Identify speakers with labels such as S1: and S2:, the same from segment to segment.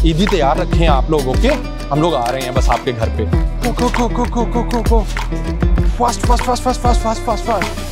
S1: ईदी तैयार रखें आप लोग, ओके? हम लोग आ रहे हैं बस आपके घर पे। Go go go go go go go go, fast fast fast fast fast fast fast fast.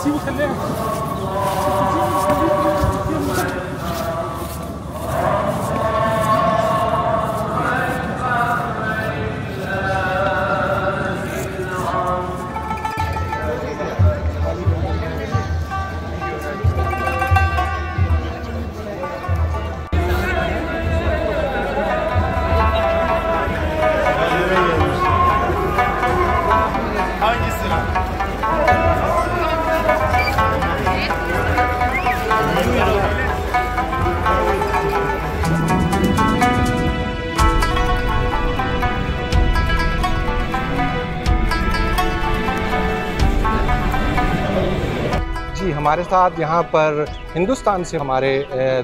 S1: जी, हमारे साथ यहाँ पर हिंदुस्तान से हमारे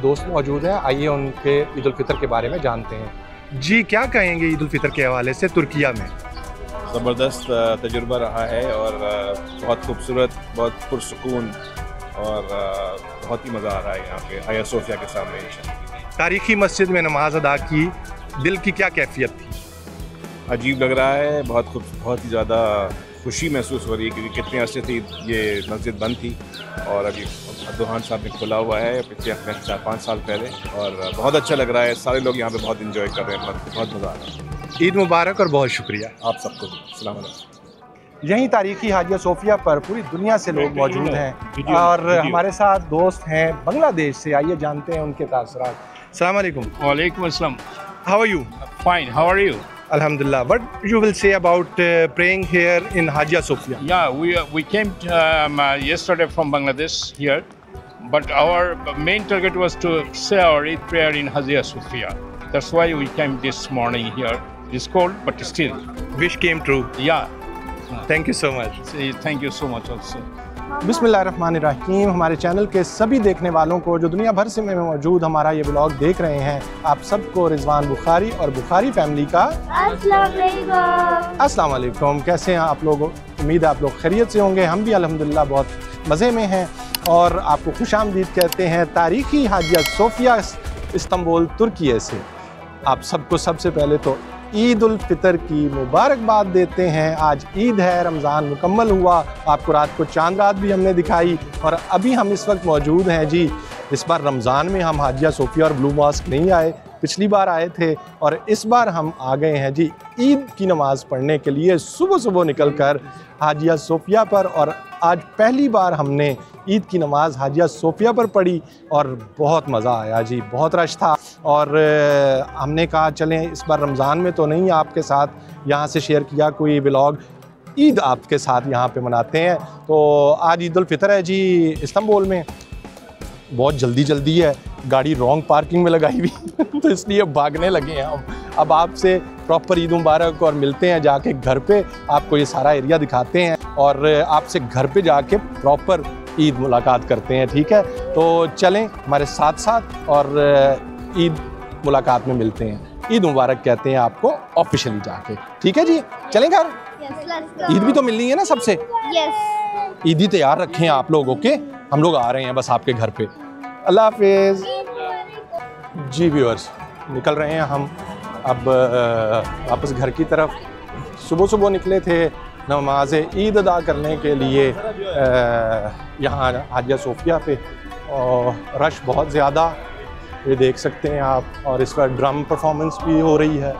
S1: दोस्त मौजूद हैं। आइए उनके ईद उल फितर के बारे में जानते हैं। जी, क्या कहेंगे ईद उल फितर के हवाले से तुर्किया में?
S2: ज़बरदस्त तजुर्बा रहा है और बहुत खूबसूरत, बहुत पुरसुकून और बहुत ही मज़ा आ रहा है यहाँ पे हाया सोफिया के सामने।
S1: तारीखी मस्जिद में नमाज अदा की, दिल की क्या कैफियत थी?
S2: अजीब लग रहा है, बहुत ही ज़्यादा खुशी महसूस हो रही है क्योंकि कितने अरसे से ये मस्जिद बंद थी और अभी अब्दुल्रहमान साहब ने खोला हुआ है पिछले 4-5 साल पहले और बहुत अच्छा लग रहा है। सारे लोग यहाँ पे बहुत इंजॉय कर रहे हैं, बहुत मज़ा आ रहा है।
S1: ईद मुबारक और बहुत शुक्रिया
S2: आप सबको भी। अस्सलाम वालेकुम।
S1: यहीं तारीखी हाजिया सोफिया पर पूरी दुनिया से लोग मौजूद हैं और हमारे साथ दोस्त हैं बांग्लादेश से। आइए जानते हैं उनके तासुरात। अस्सलाम वालेकुम।
S3: Walaikum assalam.
S1: How are you?
S3: Fine. How are you?
S1: Alhamdulillah. What you will say about praying here in Hagia Sophia?
S3: Yeah, we came yesterday from Bangladesh here, but our main target was to say our Eid prayer in Hagia Sophia. That's why we came this morning here. It's cold, but still.
S1: Wish came true.
S3: Yeah.
S1: Thank you so much.
S3: Thank you so much also.
S1: बिस्मिल्लाहिर्रहमानिर्रहीम। हमारे channel के सभी देखने वालों को जो दुनिया भर से में मौजूद हमारा ये ब्लॉग देख रहे हैं, आप सबको रिजवान बुखारी और बुखारी फैमिली का अस्सलाम वालेकुम। कैसे हैं आप लोग? उम्मीद है आप लोग खैरियत से होंगे। हम भी अल्हम्दुलिल्लाह बहुत मज़े में हैं और आपको खुशामदीद कहते हैं तारीखी हाजिया सोफिया इस्तांबुल तुर्की से। आप सबको सबसे पहले तो ईद उल फितर की मुबारकबाद देते हैं। आज ईद है, रमज़ान मुकम्मल हुआ, आपको रात को चांद रात भी हमने दिखाई और अभी हम इस वक्त मौजूद हैं जी। इस बार रमज़ान में हम हाजिया सोफिया और ब्लू मॉस्क नहीं आए, पिछली बार आए थे और इस बार हम आ गए हैं जी ईद की नमाज़ पढ़ने के लिए सुबह सुबह निकल कर हाजिया सोफिया पर। और आज पहली बार हमने ईद की नमाज़ हाजिया सोफिया पर पढ़ी और बहुत मज़ा आया जी, बहुत रश था और हमने कहा चलें इस बार रमज़ान में तो नहीं आपके साथ यहाँ से शेयर किया कोई व्लॉग, ईद आपके साथ यहाँ पे मनाते हैं। तो आज ईद उल फितर है जी इस्तांबुल में। बहुत जल्दी है, गाड़ी रॉन्ग पार्किंग में लगाई हुई तो इसलिए भागने लगे हैं हम। अब आपसे प्रॉपर ईद मुबारक और मिलते हैं जाके घर पे, आपको ये सारा एरिया दिखाते हैं और आपसे घर पे जाके प्रॉपर ईद मुलाकात करते हैं, ठीक है? तो चलें हमारे साथ साथ और ईद मुलाकात में मिलते हैं। ईद मुबारक कहते हैं आपको ऑफिशियली जाके, ठीक है जी? चलें घर? ईद भी तो मिलनी है ना सबसे। ईदी तैयार रखें आप लोग, ओके? हम लोग आ रहे हैं बस आपके घर पे। अल्लाह हाफिज़। जी व्यूअर्स, निकल रहे हैं हम अब वापस घर की तरफ। सुबह सुबह निकले थे नमाज ईद अदा करने के लिए यहाँ हाजिया सोफिया पे और रश बहुत ज़्यादा, ये देख सकते हैं आप, और इस पर ड्रम परफॉर्मेंस भी हो रही है।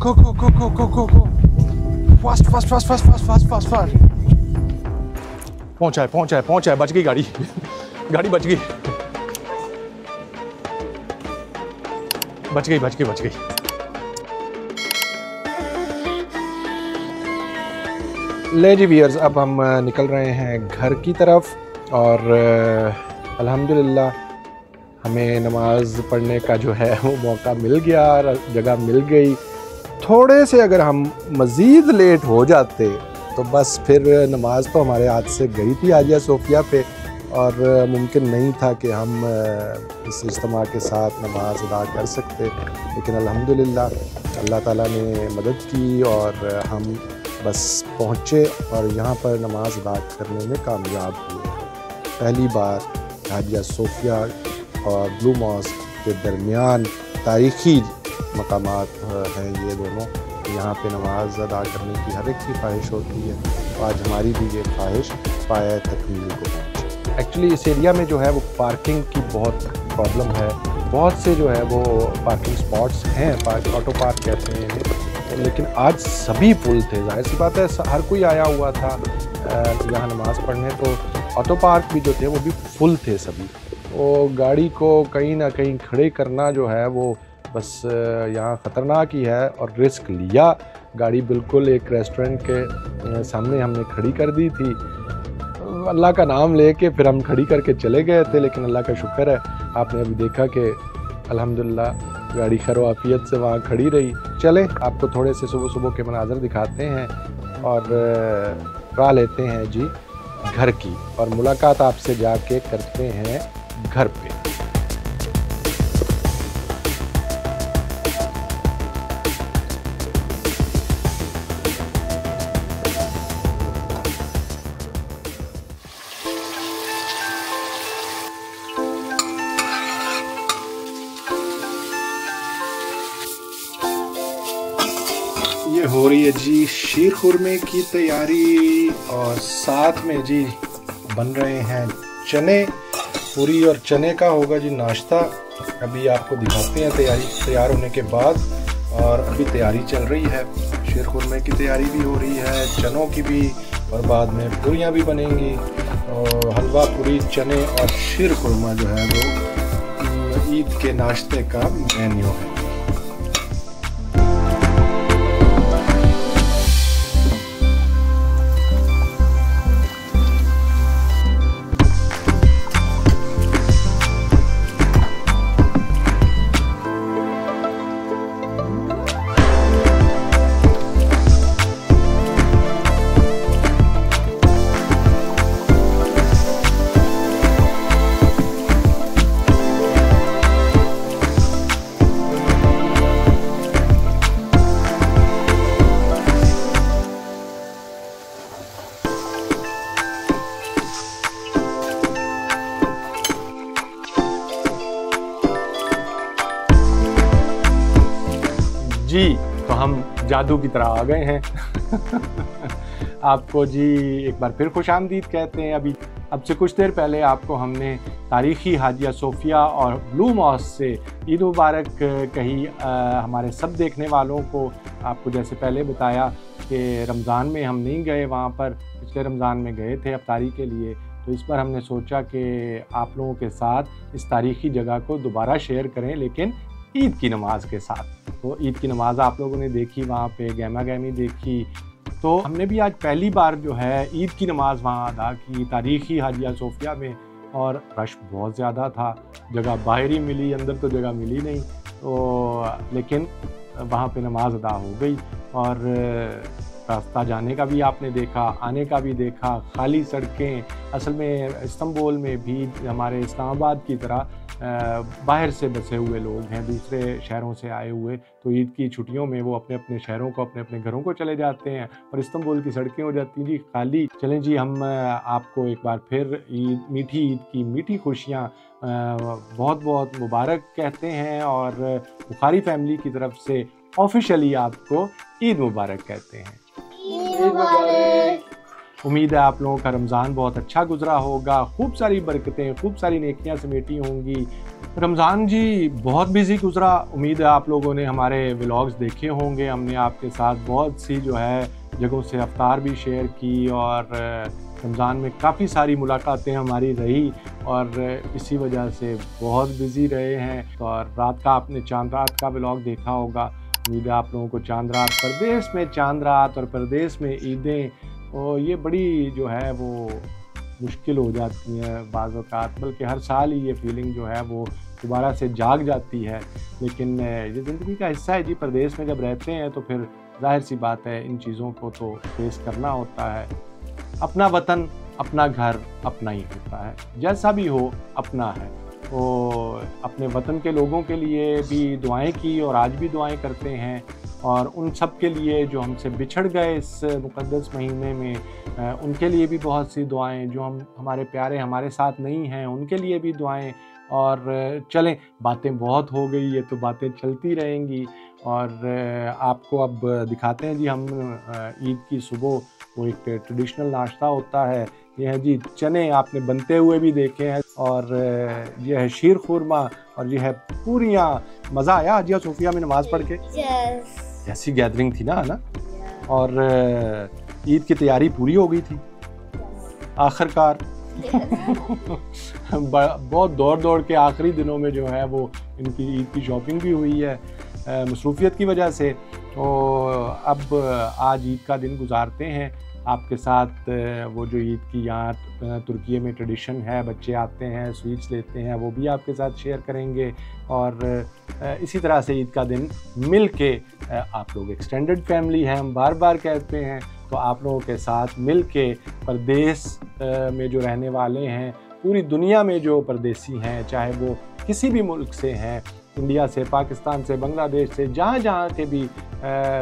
S1: Go. Fast. पहुंचा है, बच गई गाड़ी बच गई। ले जी व्यूअर्स, अब हम निकल रहे हैं घर की तरफ और अल्हम्दुलिल्लाह हमें नमाज़ पढ़ने का जो है वो मौका मिल गया, जगह मिल गई थोड़े से अगर हम मज़ीद लेट हो जाते तो बस फिर नमाज तो हमारे हाथ से गई थी हाजिया सोफिया पे, और मुमकिन नहीं था कि हम इस इज्तिमा के साथ नमाज अदा कर सकते। लेकिन अल्हम्दुलिल्लाह अल्लाह ताला ने मदद की और हम बस पहुँचे और यहाँ पर नमाज अदा करने में कामयाब हुए। पहली बार हाजिया सोफिया और ब्लू मॉस्क के दरमियान तारीख़ी मकामात हैं ये दोनों, यहाँ पे नमाज अदा करने की हर एक की ख्वाहिश होती है। तो आज हमारी भी ये ख्वाहिश पाया तकमील को पहुँची। एक्चुअली इस एरिया में जो है वो पार्किंग की बहुत प्रॉब्लम है। बहुत से जो है वो पार्किंग स्पॉट्स हैं, ऑटो पार्क कहते हैं इन्हें, लेकिन आज सभी फुल थे। जाहिर सी बात है हर कोई आया हुआ था यहाँ नमाज़ पढ़ने, तो ऑटो पार्क भी जो थे वो भी फुल थे सभी। तो गाड़ी को कहीं ना कहीं खड़े करना जो है वो बस यहाँ ख़तरनाक ही है, और रिस्क लिया। गाड़ी बिल्कुल एक रेस्टोरेंट के सामने हमने खड़ी कर दी थी। अल्लाह का नाम लेके फिर हम खड़ी करके चले गए थे, लेकिन अल्लाह का शुक्र है आपने अभी देखा कि अल्हम्दुलिल्लाह गाड़ी खैर-ओ-आफियत से वहाँ खड़ी रही। चले आपको थोड़े से सुबह सुबह के मनाज़र दिखाते हैं और राह लेते हैं जी घर की, और मुलाकात आपसे जाके करते हैं घर पे। ये हो रही है जी शीर खुरमे की तैयारी, और साथ में जी बन रहे हैं चने। पूरी और चने का होगा जी नाश्ता। अभी आपको दिखाते हैं तैयार होने के बाद, और अभी तैयारी चल रही है। शीर खुरमे की तैयारी भी हो रही है, चनों की भी, और बाद में पूरियाँ भी बनेंगी। और हलवा पूरी चने और शीर खुरमा जो है वो ईद के नाश्ते का मेन्यू है। जी तो हम जादू की तरह आ गए हैं। आपको जी एक बार फिर खुशामदीद कहते हैं। अभी अब से कुछ देर पहले आपको हमने तारीख़ी हाजिया सोफिया और ब्लू मॉस्क से ईद मुबारक कही हमारे सब देखने वालों को। आपको जैसे पहले बताया कि रमज़ान में हम नहीं गए वहाँ पर, पिछले रमज़ान में गए थे अफ्तारी के लिए, तो इस पर हमने सोचा कि आप लोगों के साथ इस तारीख़ी जगह को दोबारा शेयर करें, लेकिन ईद की नमाज के साथ। तो ईद की नमाज आप लोगों ने देखी, वहाँ पे गहमा गहमी देखी। तो हमने भी आज पहली बार जो है ईद की नमाज वहाँ अदा की तारीख़ी हाजिया सोफिया में, और रश बहुत ज़्यादा था। जगह बाहर ही मिली, अंदर तो जगह मिली नहीं, तो लेकिन वहाँ पे नमाज अदा हो गई। और रास्ता जाने का भी आपने देखा, आने का भी देखा, खाली सड़कें। असल में इस्तांबुल में भी हमारे इस्लामाबाद की तरह बाहर से बसे हुए लोग हैं, दूसरे शहरों से आए हुए, तो ईद की छुट्टियों में वो अपने अपने शहरों को, अपने अपने घरों को चले जाते हैं, और इस्तांबुल की सड़कें हो जाती हैं जी खाली। चलें जी, हम आपको एक बार फिर मीठी ईद की मीठी खुशियाँ बहुत बहुत मुबारक कहते हैं, और बुखारी फैमिली की तरफ से ऑफिशियली आपको ईद मुबारक कहते हैं। ईद मुबारक। उम्मीद है आप लोगों का रमज़ान बहुत अच्छा गुजरा होगा, खूब सारी बरकतें, खूब सारी नेकियां समेटी होंगी। रमज़ान जी बहुत बिजी गुजरा। उम्मीद है आप लोगों ने हमारे व्लॉग्स देखे होंगे। हमने आपके साथ बहुत सी जो है जगहों से अफ्तार भी शेयर की, और रमज़ान में काफ़ी सारी मुलाकातें हमारी रही, और इसी वजह से बहुत बिजी रहे हैं। और रात का आपने चांद रात का व्लॉग देखा होगा। उम्मीद है आप लोगों को चांद रात, परदेश में चांद रात और परदेश में ईदें, और ये बड़ी जो है वो मुश्किल हो जाती हैं बाज़ औक़ात, बल्कि हर साल ही ये फीलिंग जो है वो दोबारा से जाग जाती है। लेकिन ये ज़िंदगी का हिस्सा है जी, परदेश में जब रहते हैं तो फिर ज़ाहिर सी बात है इन चीज़ों को तो फेस करना होता है। अपना वतन, अपना घर अपना ही होता है, जैसा भी हो अपना है। तो अपने वतन के लोगों के लिए भी दुआएं की और आज भी दुआएं करते हैं, और उन सब के लिए जो हमसे बिछड़ गए इस मुक़द्दस महीने में उनके लिए भी बहुत सी दुआएं, जो हमारे प्यारे हमारे साथ नहीं हैं उनके लिए भी दुआएं। और चलें, बातें बहुत हो गई, ये तो बातें चलती रहेंगी। और आपको अब दिखाते हैं जी हम ईद की सुबह, वो एक ट्रेडिशनल नाश्ता होता है, ये है जी चने, आपने बनते हुए भी देखे हैं, और ये है शीर खुरमा, और ये है पूरियाँ। मज़ा आया हाजिया सोफिया में नमाज़ पढ़ के? ऐसी गैदरिंग थी ना? और ईद की तैयारी पूरी हो गई थी आखिरकार। बहुत दौड़ के आखिरी दिनों में जो है वो इनकी ईद की शॉपिंग भी हुई है मसरूफियत की वजह से। तो अब आज ईद का दिन गुजारते हैं आपके साथ। वो जो ईद की यहाँ तुर्की में ट्रेडिशन है, बच्चे आते हैं, स्वीट्स लेते हैं, वो भी आपके साथ शेयर करेंगे। और इसी तरह से ईद का दिन मिल के, आप लोग एक्सटेंडेड फैमिली हैं, हम बार बार कहते हैं, तो आप लोगों के साथ मिल के परदेश में जो रहने वाले हैं, पूरी दुनिया में जो परदेसी हैं, चाहे वो किसी भी मुल्क से हैं, इंडिया से, पाकिस्तान से, बांग्लादेश से, जहाँ के भी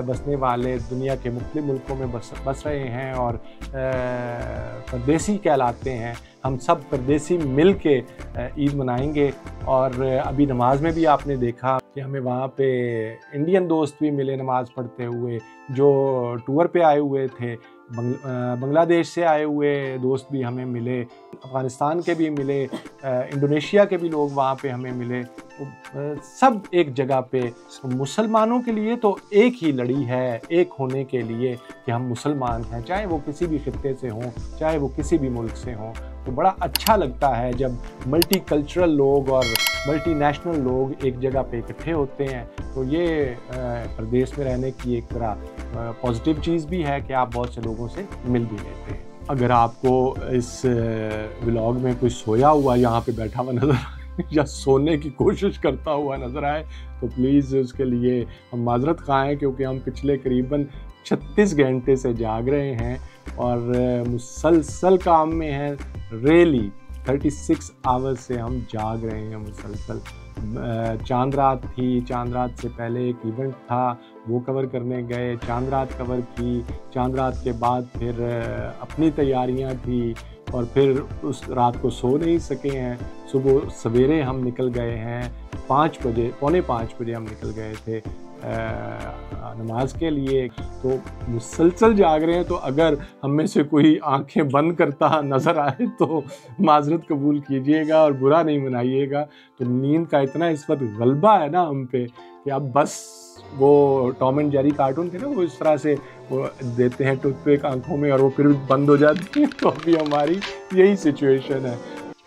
S1: बसने वाले दुनिया के मुख्तलिफ मुल्कों में बस रहे हैं और परदेसी कहलाते हैं, हम सब परदेसी मिल के ईद मनाएंगे। और अभी नमाज में भी आपने देखा कि हमें वहाँ पे इंडियन दोस्त भी मिले नमाज़ पढ़ते हुए, जो टूर पे आए हुए थे। बांग्लादेश से आए हुए दोस्त भी हमें मिले, अफ़गानिस्तान के भी मिले, इंडोनेशिया के भी लोग वहाँ पे हमें मिले। सब एक जगह पे। मुसलमानों के लिए तो एक ही लड़ी है, एक होने के लिए कि हम मुसलमान हैं, चाहे वो किसी भी खित्ते से हों, चाहे वो किसी भी मुल्क से हों। तो बड़ा अच्छा लगता है जब मल्टी कल्चरल लोग और मल्टी नेशनल लोग एक जगह पे इकट्ठे होते हैं। तो ये प्रदेश में रहने की एक तरह पॉजिटिव चीज़ भी है कि आप बहुत से लोगों से मिल भी लेते हैं। अगर आपको इस व्लॉग में कोई सोया हुआ यहाँ पे बैठा हुआ नज़र आए या सोने की कोशिश करता हुआ नज़र आए, तो प्लीज़ उसके लिए हम माजरत खाएँ, क्योंकि हम पिछले करीबन 36 घंटे से जाग रहे हैं और मुसलसल काम में हैं। रियली 36 आवर्स से हम जाग रहे हैं मुसलसल। चांद रात थी, चांद रात से पहले एक इवेंट था, वो कवर करने गए, चांद रात कवर की, चांद रात के बाद फिर अपनी तैयारियां थी, और फिर उस रात को सो नहीं सके हैं। सुबह सवेरे हम निकल गए हैं 5 बजे, पौने 5 बजे हम निकल गए थे नमाज के लिए। तो मुसलसल जाग रहे हैं। तो अगर हम में से कोई आंखें बंद करता नज़र आए तो माजरत कबूल कीजिएगा और बुरा नहीं मनाइएगा। तो नींद का इतना इस वक्त गलबा है ना हम पे कि अब बस वो टॉम एंड जेरी कार्टून थे ना, वो इस तरह से वो देते हैं टूथपिक आंखों में और वो फिर बंद हो जाती है। तो अभी हमारी यही सिचुएशन है,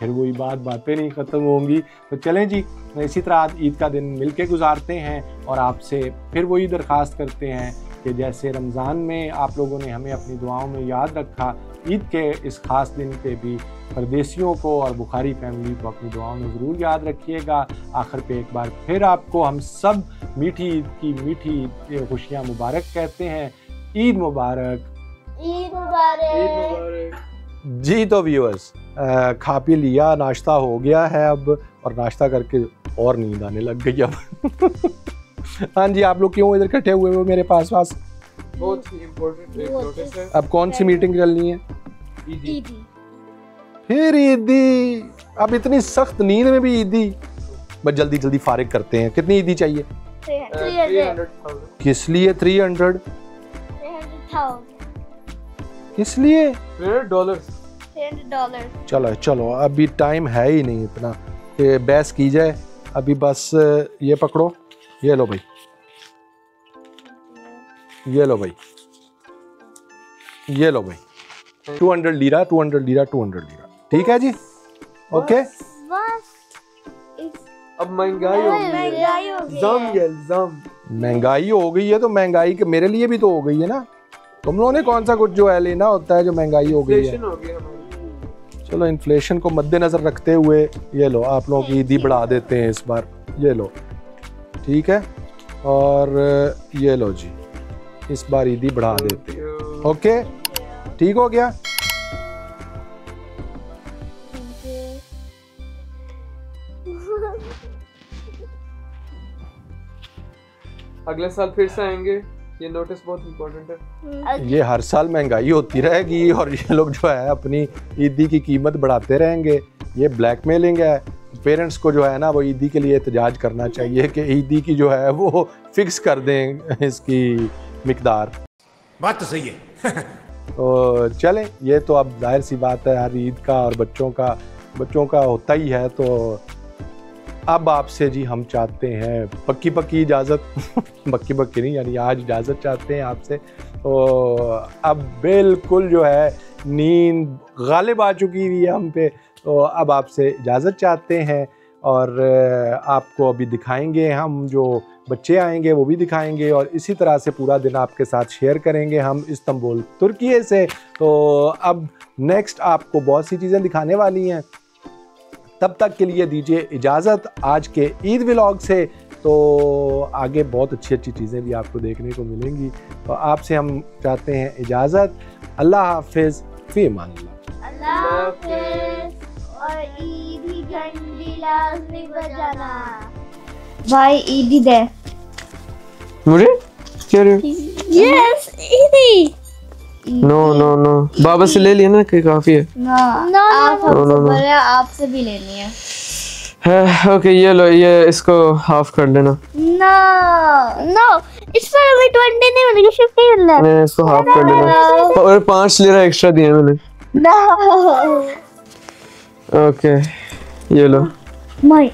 S1: फिर वही बातें नहीं ख़त्म होंगी। तो चलें जी, इसी तरह आज ईद का दिन मिल के गुजारते हैं और आपसे फिर वही दरख्वास्त करते हैं कि जैसे रमज़ान में आप लोगों ने हमें अपनी दुआओं में याद रखा, ईद के इस ख़ास दिन पे भी परदेसियों को और बुखारी फैमिली को अपनी दुआओं में ज़रूर याद रखिएगा। आखिर पे एक बार फिर आपको हम सब मीठी ईद की मीठी खुशियाँ मुबारक कहते हैं। ईद मुबारक,
S4: ईद मुबारक, ईद मुबारक।
S1: जी तो व्यूअर्स, खा पी लिया, नाश्ता हो गया है अब, और नाश्ता करके और नींद आने लग गई अब। हाँ जी, आप लोग क्यों इधर इकट्ठे हुए हो मेरे पास?
S4: बहुत ही इम्पोर्टेंट है।
S1: अब कौन सी मीटिंग चलनी है?
S4: ईदी।
S1: फिर ईदी? अब इतनी सख्त नींद में भी ईदी? बस जल्दी जल्दी फारिग करते हैं। कितनी ईदी चाहिए?
S4: 300,000।
S1: किस लिए 300?
S4: 300,000।
S1: किस लिए?
S4: $300।
S1: चलो चलो, अभी टाइम है ही नहीं इतना कि बहस की जाए। अभी बस ये पकड़ो, ये लो भाई, ये लो भाई, ये लो भाई, 200 लीरा, 200 लीरा, 200 लीरा। ठीक है जी, ओके।
S4: अब महंगाई हो
S1: गई है तो महंगाई के मेरे लिए भी तो हो गई है ना। तुम लोगों ने कौन सा कुछ जो है लेना होता है जो महंगाई हो गई है। चलो इन्फ्लेशन को मद्देनज़र रखते हुए ये लो आप लोगों की ईदी बढ़ा देते हैं इस बार, ये लो ठीक है, और ये लो जी इस बार ईदी बढ़ा देते हैं। ओके ठीक हो गया।
S4: अगले साल फिर से आएंगे, ये नोटिस बहुत इम्पोर्टेंट है।
S1: ये हर साल महंगाई होती रहेगी और ये लोग जो है अपनी ईदी की कीमत बढ़ाते रहेंगे। ये ब्लैकमेलिंग है। पेरेंट्स को जो है ना वो ईदी के लिए एहतजाज करना चाहिए कि ईदी की जो है वो फिक्स कर दें इसकी मिकदार।
S5: बात तो सही है।
S1: तो चलें, ये तो अब जाहिर सी बात है हर ईद का और बच्चों का होता ही है। तो अब आपसे जी हम चाहते हैं पक्की इजाज़त पक्की नहीं, यानी आज इजाज़त चाहते हैं आपसे। तो अब बिल्कुल जो है नींद गालिब आ चुकी हुई है हम पे, तो अब आपसे इजाज़त चाहते हैं और आपको अभी दिखाएंगे हम, जो बच्चे आएंगे वो भी दिखाएंगे और इसी तरह से पूरा दिन आपके साथ शेयर करेंगे हम इस्तांबुल तुर्की से। तो अब नेक्स्ट आपको बहुत सी चीज़ें दिखाने वाली हैं, तब तक के लिए दीजिए इजाज़त आज के ईद व्लॉग से। तो आगे बहुत अच्छी चीज़ें भी आपको देखने को मिलेंगी। तो आपसे हम चाहते हैं इजाज़त। अल्लाह हाफिज़, फ़ी अमान अल्लाह।
S4: अल्लाह हाफिज़।
S6: और ईदी घंटी लाज़मी बजाना। भाई ईदी दे
S4: मुझे क्या रे?
S6: यस ईदी।
S4: नो बाबा से ले लिया ना कि काफी है।
S6: नो आप आपसे भी लेनी है।
S4: ओके ये लो, ये इसको हाफ कर लेना।
S6: नो इस पर हमें 20 नहीं मिलेगी, 50 मिलना है।
S4: मैं इसको हाफ कर लेना और 5 लिरा एक्स्ट्रा दिए मैंने।
S6: नो
S4: ओके ये लो।
S6: My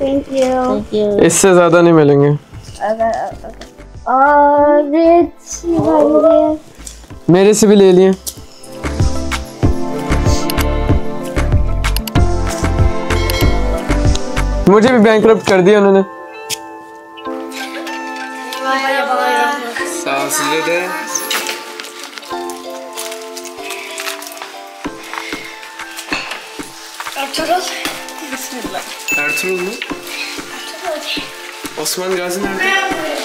S6: thank you.
S4: इससे ज्यादा नहीं मिलेंगे।
S6: और
S4: मेरे से भी ले लिए। मुझे भी बैंकरप्ट कर दिया उन्होंने। सांस ले दे। Ertuğrul mu? Osman Gazi nerede?